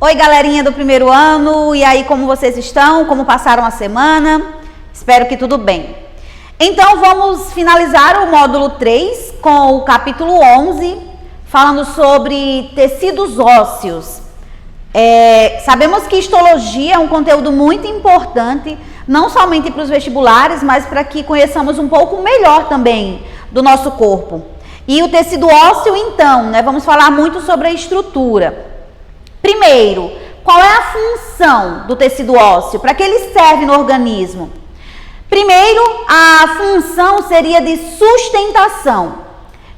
Oi, galerinha do primeiro ano, e aí, como vocês estão? Como passaram a semana? Espero que tudo bem. Então, vamos finalizar o módulo 3 com o capítulo 11, falando sobre tecidos ósseos. Sabemos que histologia é um conteúdo muito importante, não somente para os vestibulares, mas para que conheçamos um pouco melhor também do nosso corpo. E o tecido ósseo, então, vamos falar muito sobre a estrutura. Primeiro, qual é a função do tecido ósseo? Para que ele serve no organismo? Primeiro, a função seria de sustentação.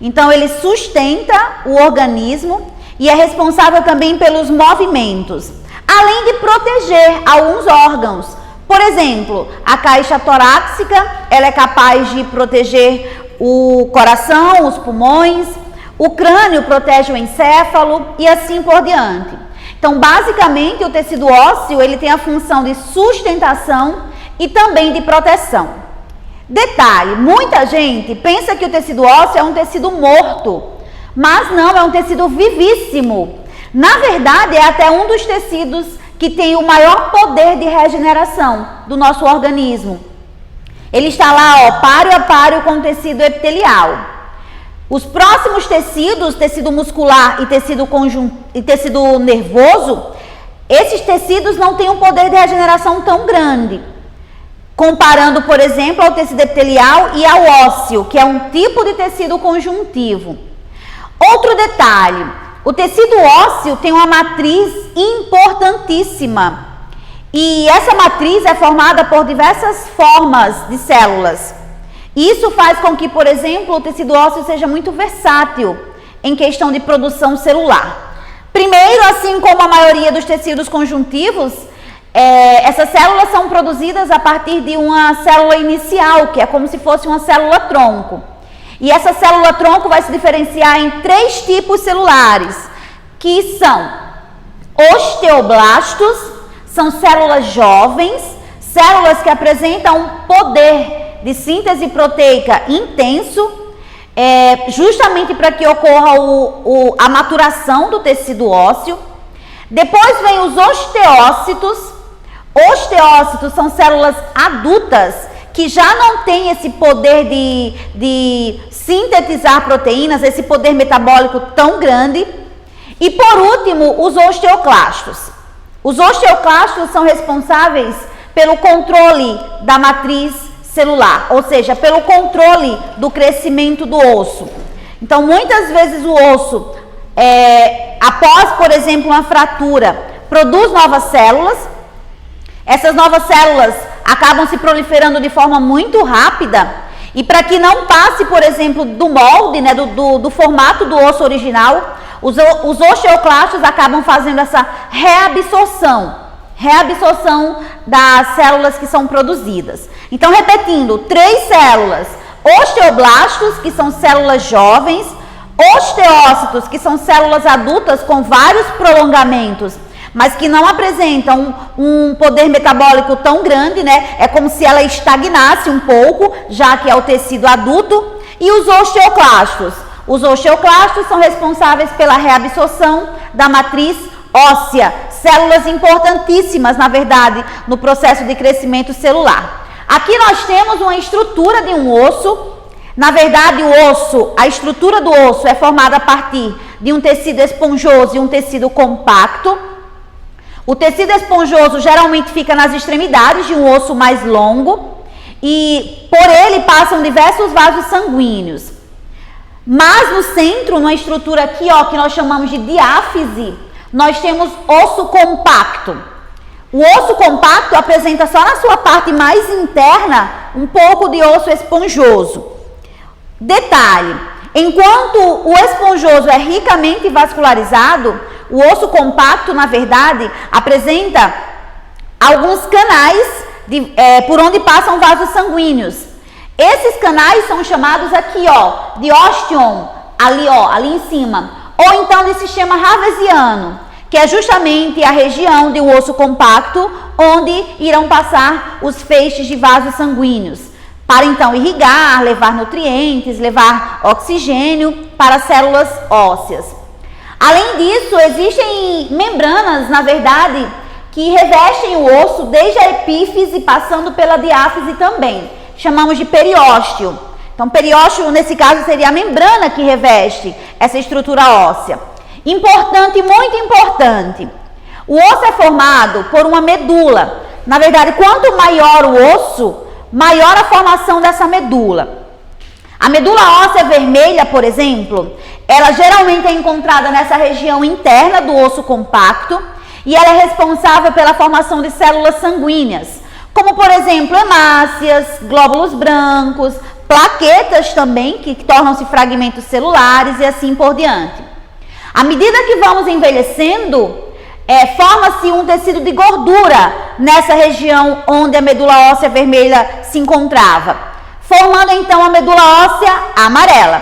Então, ele sustenta o organismo e é responsável também pelos movimentos, além de proteger alguns órgãos. Por exemplo, a caixa torácica, ela é capaz de proteger o coração, os pulmões, o crânio protege o encéfalo e assim por diante. Então, basicamente, o tecido ósseo, ele tem a função de sustentação e também de proteção. Detalhe, muita gente pensa que o tecido ósseo é um tecido morto, mas não, é um tecido vivíssimo. Na verdade, é até um dos tecidos que tem o maior poder de regeneração do nosso organismo. Ele está lá, páreo a páreo com o tecido epitelial. Os próximos tecidos, tecido muscular e tecido nervoso, esses tecidos não têm um poder de regeneração tão grande, comparando, por exemplo, ao tecido epitelial e ao ósseo, que é um tipo de tecido conjuntivo. Outro detalhe, o tecido ósseo tem uma matriz importantíssima, e essa matriz é formada por diversas formas de células. Isso faz com que, por exemplo, o tecido ósseo seja muito versátil em questão de produção celular. Primeiro, assim como a maioria dos tecidos conjuntivos, essas células são produzidas a partir de uma célula inicial, que é como se fosse uma célula-tronco. E essa célula-tronco vai se diferenciar em 3 tipos celulares, que são osteoblastos, são células jovens, células que apresentam um poder de síntese proteica intenso, justamente para que ocorra a maturação do tecido ósseo. Depois vem os osteócitos. Osteócitos são células adultas que já não têm esse poder de sintetizar proteínas, esse poder metabólico tão grande. E por último, os osteoclastos. Os osteoclastos são responsáveis pelo controle da matriz celular, ou seja, pelo controle do crescimento do osso. Então, muitas vezes o osso, após, por exemplo, uma fratura, produz novas células. Essas novas células acabam se proliferando de forma muito rápida, e para que não passe, por exemplo, do molde, do formato do osso original, os osteoclastos acabam fazendo essa reabsorção das células que são produzidas. Então, repetindo, 3 células: osteoblastos, que são células jovens; osteócitos, que são células adultas com vários prolongamentos, mas que não apresentam um poder metabólico tão grande, É como se ela estagnasse um pouco, já que é o tecido adulto. E os osteoclastos. Os osteoclastos são responsáveis pela reabsorção da matriz óssea, células importantíssimas, na verdade, no processo de crescimento celular. Aqui nós temos uma estrutura de um osso. Na verdade, a estrutura do osso é formada a partir de um tecido esponjoso e um tecido compacto. O tecido esponjoso geralmente fica nas extremidades de um osso mais longo e por ele passam diversos vasos sanguíneos. Mas no centro, numa estrutura aqui, que nós chamamos de diáfise, nós temos osso compacto. O osso compacto apresenta só na sua parte mais interna um pouco de osso esponjoso. Detalhe, enquanto o esponjoso é ricamente vascularizado, o osso compacto, na verdade, apresenta alguns canais por onde passam vasos sanguíneos. Esses canais são chamados aqui, de osteon, ali em cima, ou então de sistema ravesiano, que é justamente a região de um osso compacto onde irão passar os feixes de vasos sanguíneos, para então irrigar, levar nutrientes, levar oxigênio para as células ósseas. Além disso, existem membranas, na verdade, que revestem o osso desde a epífise, passando pela diáfise também. Chamamos de periósteo. Então, periósteo, nesse caso, seria a membrana que reveste essa estrutura óssea. Importante, muito importante. O osso é formado por uma medula. Na verdade, quanto maior o osso, maior a formação dessa medula. A medula óssea vermelha, por exemplo, ela geralmente é encontrada nessa região interna do osso compacto e ela é responsável pela formação de células sanguíneas, como, por exemplo, hemácias, glóbulos brancos, plaquetas também, que tornam-se fragmentos celulares e assim por diante. À medida que vamos envelhecendo, forma-se um tecido de gordura nessa região onde a medula óssea vermelha se encontrava, formando então a medula óssea amarela.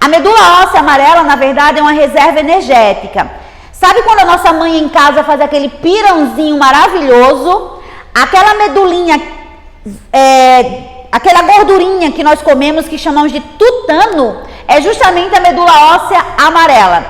A medula óssea amarela, na verdade, é uma reserva energética. Sabe quando a nossa mãe em casa faz aquele pirãozinho maravilhoso? Aquela medulinha, aquela gordurinha que nós comemos, que chamamos de tutano, é justamente a medula óssea amarela,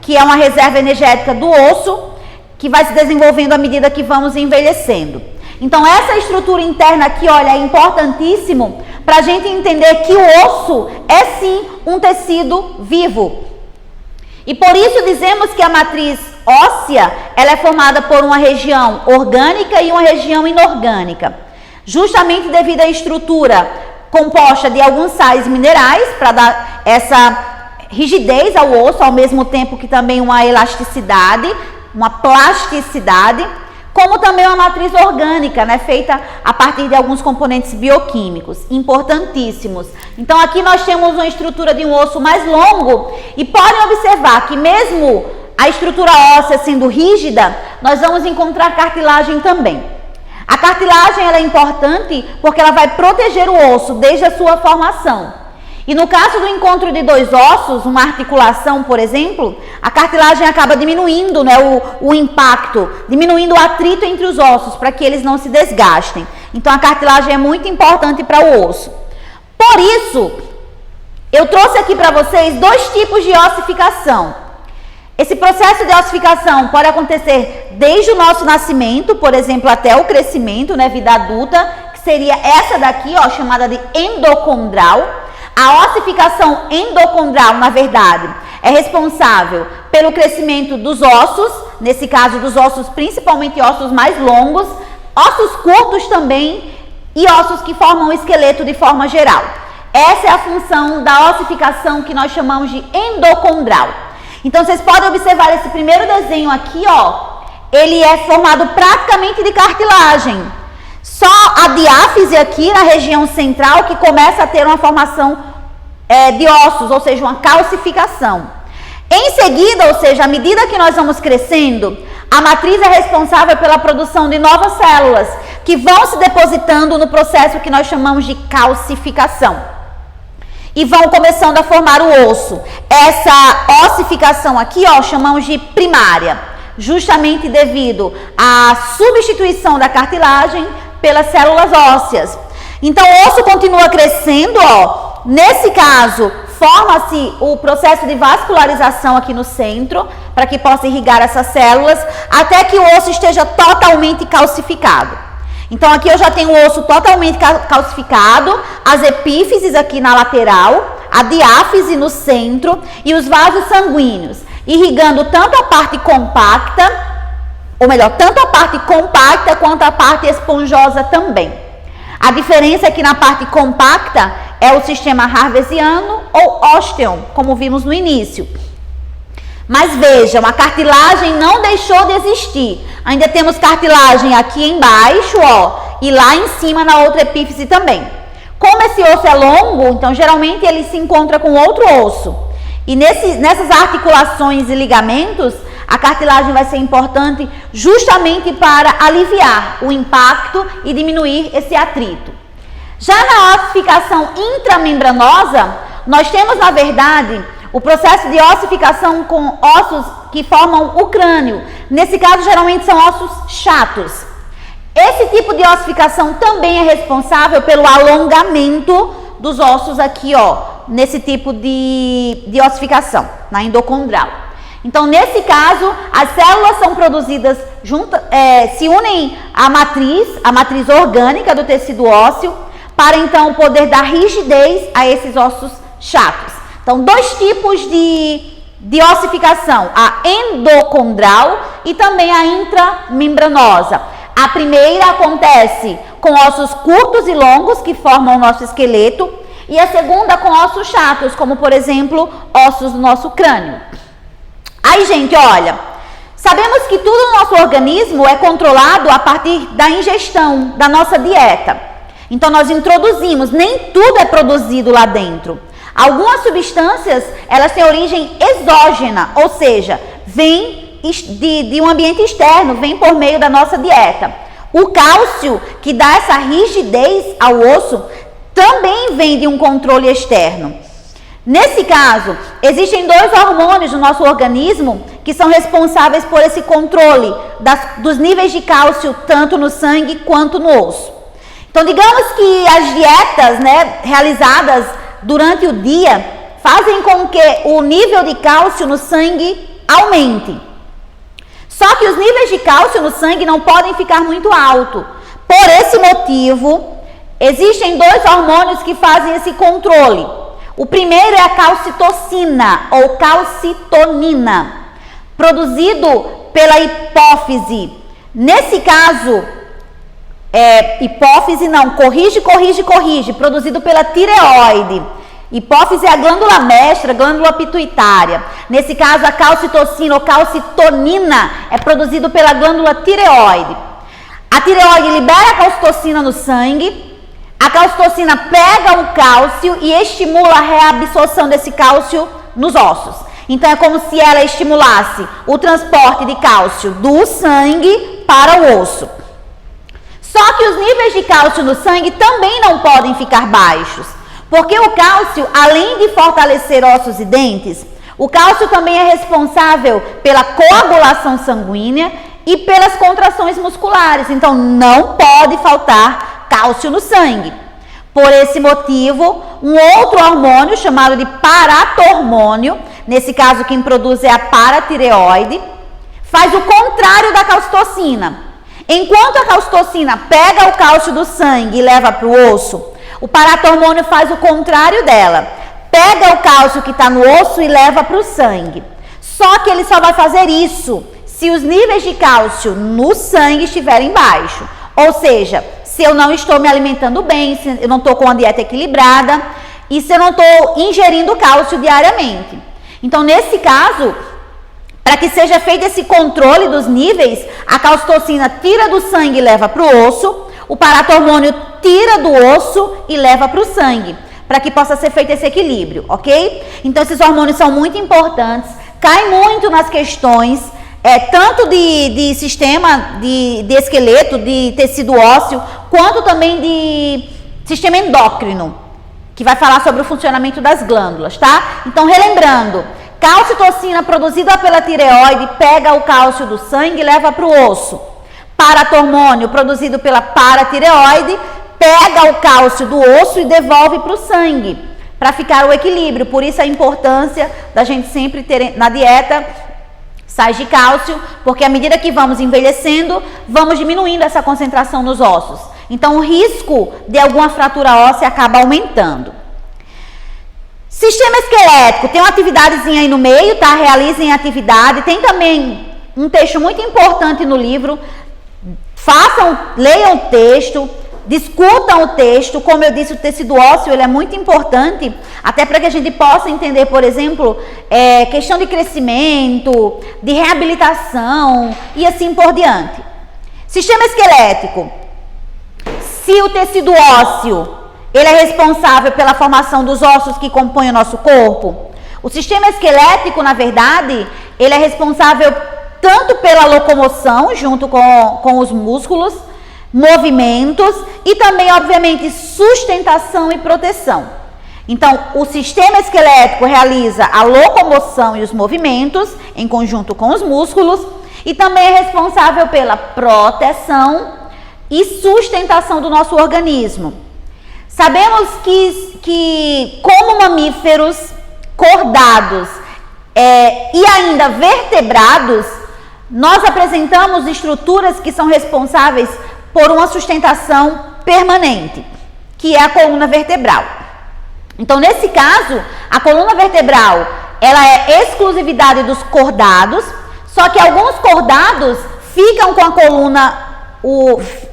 que é uma reserva energética do osso, que vai se desenvolvendo à medida que vamos envelhecendo. Então, essa estrutura interna aqui, olha, é importantíssimo para a gente entender que o osso é sim um tecido vivo. E por isso dizemos que a matriz óssea, ela é formada por uma região orgânica e uma região inorgânica. Justamente devido à estrutura composta de alguns sais minerais, para dar essa rigidez ao osso, ao mesmo tempo que também uma elasticidade, uma plasticidade, como também uma matriz orgânica, né, feita a partir de alguns componentes bioquímicos, importantíssimos. Então aqui nós temos uma estrutura de um osso mais longo e podem observar que mesmo a estrutura óssea sendo rígida, nós vamos encontrar cartilagem também. A cartilagem ela é importante porque ela vai proteger o osso desde a sua formação. E no caso do encontro de dois ossos, uma articulação, por exemplo, a cartilagem acaba diminuindo, né, o impacto, diminuindo o atrito entre os ossos para que eles não se desgastem. Então a cartilagem é muito importante para o osso. Por isso, eu trouxe aqui para vocês dois tipos de ossificação. Esse processo de ossificação pode acontecer desde o nosso nascimento, por exemplo, até o crescimento, né, vida adulta, que seria essa daqui, ó, chamada de endocondral. A ossificação endocondral, na verdade, é responsável pelo crescimento dos ossos, nesse caso dos ossos, principalmente ossos mais longos, ossos curtos também e ossos que formam o esqueleto de forma geral. Essa é a função da ossificação que nós chamamos de endocondral. Então, vocês podem observar esse primeiro desenho aqui, ó, ele é formado praticamente de cartilagem. Só a diáfise aqui na região central que começa a ter uma formação de ossos, ou seja, uma calcificação. Em seguida, ou seja, à medida que nós vamos crescendo, a matriz é responsável pela produção de novas células que vão se depositando no processo que nós chamamos de calcificação e vão começando a formar o osso. Essa ossificação aqui, ó, chamamos de primária, justamente devido à substituição da cartilagem pelas células ósseas. Então, o osso continua crescendo, ó. Nesse caso, forma-se o processo de vascularização aqui no centro, para que possa irrigar essas células, até que o osso esteja totalmente calcificado. Então, aqui eu já tenho o osso totalmente calcificado, as epífises aqui na lateral, a diáfise no centro e os vasos sanguíneos, irrigando tanto a parte compacta, ou melhor, tanto a parte compacta quanto a parte esponjosa também. A diferença é que na parte compacta é o sistema harvesiano ou osteon, como vimos no início. Mas vejam, a cartilagem não deixou de existir. Ainda temos cartilagem aqui embaixo, ó, e lá em cima na outra epífise também. Como esse osso é longo, então geralmente ele se encontra com outro osso. E nessas articulações e ligamentos, a cartilagem vai ser importante justamente para aliviar o impacto e diminuir esse atrito. Já na ossificação intramembranosa, nós temos, na verdade, o processo de ossificação com ossos que formam o crânio. Nesse caso, geralmente são ossos chatos. Esse tipo de ossificação também é responsável pelo alongamento dos ossos aqui, ó, nesse tipo de ossificação, na endocondral. Então, nesse caso, as células são produzidas se unem à matriz orgânica do tecido ósseo, para então poder dar rigidez a esses ossos chatos. Então, dois tipos de ossificação, a endocondral e também a intramembranosa. A primeira acontece com ossos curtos e longos que formam o nosso esqueleto, e a segunda com ossos chatos, como por exemplo, ossos do nosso crânio. Aí, gente, olha, sabemos que tudo no nosso organismo é controlado a partir da ingestão, da nossa dieta. Então, nós introduzimos, nem tudo é produzido lá dentro. Algumas substâncias, elas têm origem exógena, ou seja, vem de um ambiente externo, vem por meio da nossa dieta. O cálcio, que dá essa rigidez ao osso, também vem de um controle externo. Nesse caso, existem dois hormônios no nosso organismo que são responsáveis por esse controle dos níveis de cálcio, tanto no sangue quanto no osso. Então, digamos que as dietas, realizadas durante o dia fazem com que o nível de cálcio no sangue aumente. Só que os níveis de cálcio no sangue não podem ficar muito altos. Por esse motivo, existem dois hormônios que fazem esse controle. O primeiro é a calcitocina ou calcitonina, produzido pela hipófise. Nesse caso, corrige, produzido pela tireoide. Hipófise é a glândula mestra, glândula pituitária. Nesse caso, a calcitocina ou calcitonina é produzido pela glândula tireoide. A tireoide libera a calcitocina no sangue. A calcitocina pega o cálcio e estimula a reabsorção desse cálcio nos ossos. Então, é como se ela estimulasse o transporte de cálcio do sangue para o osso. Só que os níveis de cálcio no sangue também não podem ficar baixos, porque o cálcio, além de fortalecer ossos e dentes, o cálcio também é responsável pela coagulação sanguínea e pelas contrações musculares. Então, não pode faltar cálcio no sangue. Por esse motivo, um outro hormônio chamado de paratormônio, nesse caso quem produz é a paratireoide, faz o contrário da calcitocina. Enquanto a calcitocina pega o cálcio do sangue e leva para o osso, o paratormônio faz o contrário dela. Pega o cálcio que está no osso e leva para o sangue. Só que ele só vai fazer isso se os níveis de cálcio no sangue estiverem baixos. Ou seja, se eu não estou me alimentando bem, se eu não estou com a dieta equilibrada e se eu não estou ingerindo cálcio diariamente. Então, nesse caso, para que seja feito esse controle dos níveis, a calcitocina tira do sangue e leva para o osso, o paratormônio tira do osso e leva para o sangue, para que possa ser feito esse equilíbrio, ok? Então, esses hormônios são muito importantes, caem muito nas questões, tanto de sistema de esqueleto, de tecido ósseo, quanto também de sistema endócrino, que vai falar sobre o funcionamento das glândulas, tá? Então, relembrando, calcitocina produzida pela tireoide pega o cálcio do sangue e leva para o osso. Paratormônio produzido pela paratireoide pega o cálcio do osso e devolve para o sangue, para ficar o equilíbrio. Por isso a importância da gente sempre ter na dieta sais de cálcio, porque à medida que vamos envelhecendo, vamos diminuindo essa concentração nos ossos. Então o risco de alguma fratura óssea acaba aumentando. Sistema esquelético, tem uma atividadezinha aí no meio, tá? Realizem a atividade. Tem também um texto muito importante no livro. Leiam o texto, discutam o texto. Como eu disse, o tecido ósseo ele é muito importante, até para que a gente possa entender, por exemplo, questão de crescimento, de reabilitação e assim por diante. Sistema esquelético. Se o tecido ósseo ele é responsável pela formação dos ossos que compõem o nosso corpo, o sistema esquelético, na verdade, ele é responsável tanto pela locomoção, junto com os músculos, movimentos e também, obviamente, sustentação e proteção. Então, o sistema esquelético realiza a locomoção e os movimentos em conjunto com os músculos e também é responsável pela proteção e sustentação do nosso organismo. Sabemos que como mamíferos cordados, e ainda vertebrados, nós apresentamos estruturas que são responsáveis por uma sustentação permanente, que é a coluna vertebral. Então, nesse caso, a coluna vertebral, ela é exclusividade dos cordados, só que alguns cordados ficam com a coluna,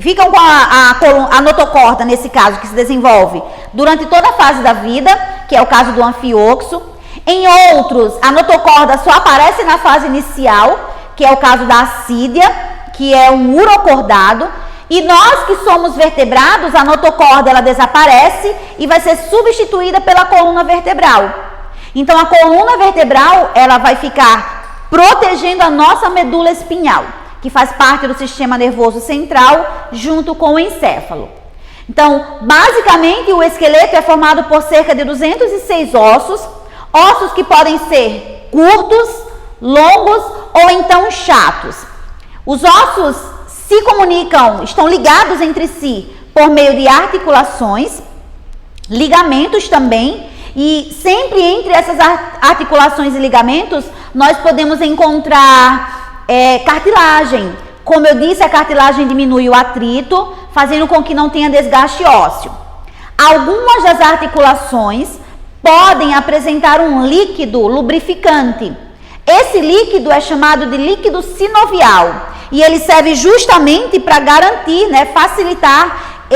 ficam com a notocorda, nesse caso, que se desenvolve durante toda a fase da vida, que é o caso do anfioxo. Em outros, a notocorda só aparece na fase inicial, que é o caso da assídia, que é um urocordado. E nós que somos vertebrados, a notocorda ela desaparece e vai ser substituída pela coluna vertebral. Então a coluna vertebral ela vai ficar protegendo a nossa medula espinhal, que faz parte do sistema nervoso central, junto com o encéfalo. Então, basicamente, o esqueleto é formado por cerca de 206 ossos que podem ser curtos, longos ou então chatos. Os ossos se comunicam, estão ligados entre si por meio de articulações, ligamentos também, e sempre entre essas articulações e ligamentos nós podemos encontrar cartilagem. Como eu disse, a cartilagem diminui o atrito, fazendo com que não tenha desgaste ósseo. Algumas das articulações podem apresentar um líquido lubrificante. Esse líquido é chamado de líquido sinovial e ele serve justamente para garantir, facilitar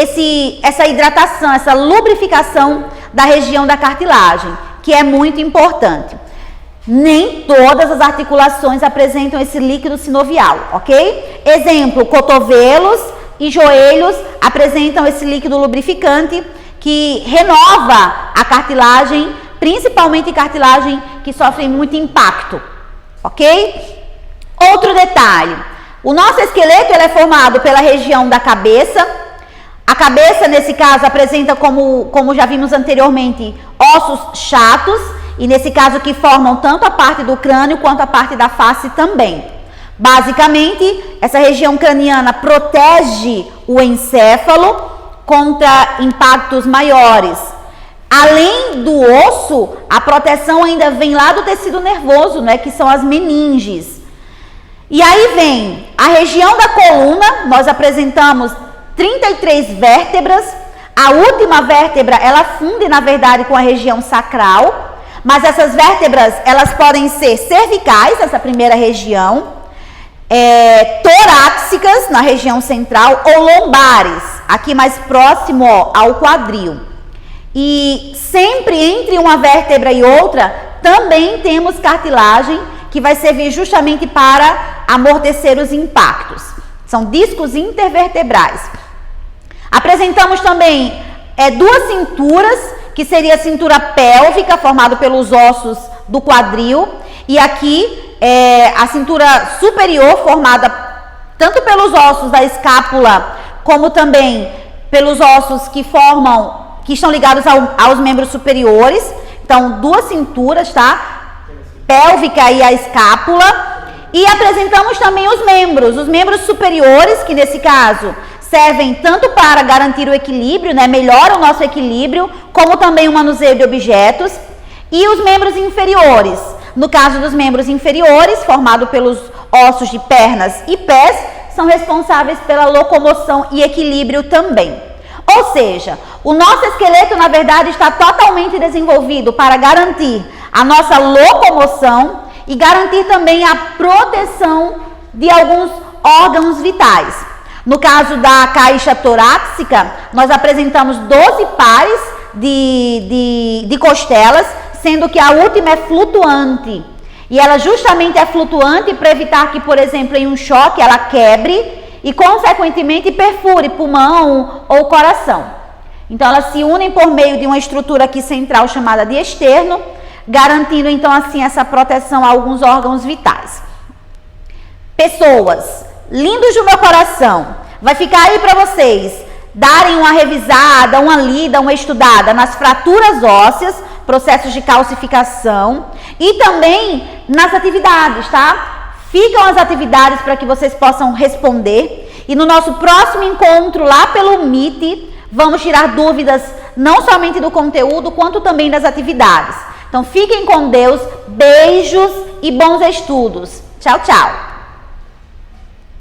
essa hidratação, essa lubrificação da região da cartilagem, que é muito importante. Nem todas as articulações apresentam esse líquido sinovial, ok? Exemplo, cotovelos e joelhos apresentam esse líquido lubrificante que renova a cartilagem, principalmente cartilagem que sofre muito impacto, ok? Outro detalhe, o nosso esqueleto ele é formado pela região da cabeça. A cabeça, nesse caso, apresenta, como já vimos anteriormente, ossos chatos, e nesse caso que formam tanto a parte do crânio quanto a parte da face também. Basicamente, essa região craniana protege o encéfalo contra impactos maiores. Além do osso, a proteção ainda vem lá do tecido nervoso, que são as meninges. E aí vem a região da coluna, nós apresentamos 33 vértebras. A última vértebra, ela funde, na verdade, com a região sacral, mas essas vértebras, elas podem ser cervicais, essa primeira região, torácicas, na região central, ou lombares, aqui mais próximo ao quadril. E sempre entre uma vértebra e outra, também temos cartilagem, que vai servir justamente para amortecer os impactos. São discos intervertebrais. Apresentamos também duas cinturas, que seria a cintura pélvica, formada pelos ossos do quadril, e aqui a cintura superior, formada tanto pelos ossos da escápula, como também pelos ossos que estão ligados aos membros superiores. Então, duas cinturas, tá? Pélvica e a escápula. E apresentamos também os membros superiores, que nesse caso servem tanto para garantir o equilíbrio, melhora o nosso equilíbrio, como também o manuseio de objetos. E os membros inferiores, no caso dos membros inferiores, formado pelos ossos de pernas e pés, são responsáveis pela locomoção e equilíbrio também. Ou seja, o nosso esqueleto, na verdade, está totalmente desenvolvido para garantir a nossa locomoção e garantir também a proteção de alguns órgãos vitais. No caso da caixa torácica, nós apresentamos 12 pares de costelas, sendo que a última é flutuante. E ela justamente é flutuante para evitar que, por exemplo, em um choque ela quebre e, consequentemente, perfure pulmão ou coração. Então, elas se unem por meio de uma estrutura aqui central chamada de externo, garantindo, então, assim, essa proteção a alguns órgãos vitais. Pessoas, lindos do meu coração, vai ficar aí para vocês darem uma revisada, uma lida, uma estudada nas fraturas ósseas, processos de calcificação e também nas atividades, tá? Ficam as atividades para que vocês possam responder. E no nosso próximo encontro lá pelo Meet, vamos tirar dúvidas não somente do conteúdo, quanto também das atividades. Então, Então fiquem com Deus, beijos e bons estudos. Tchau, tchau.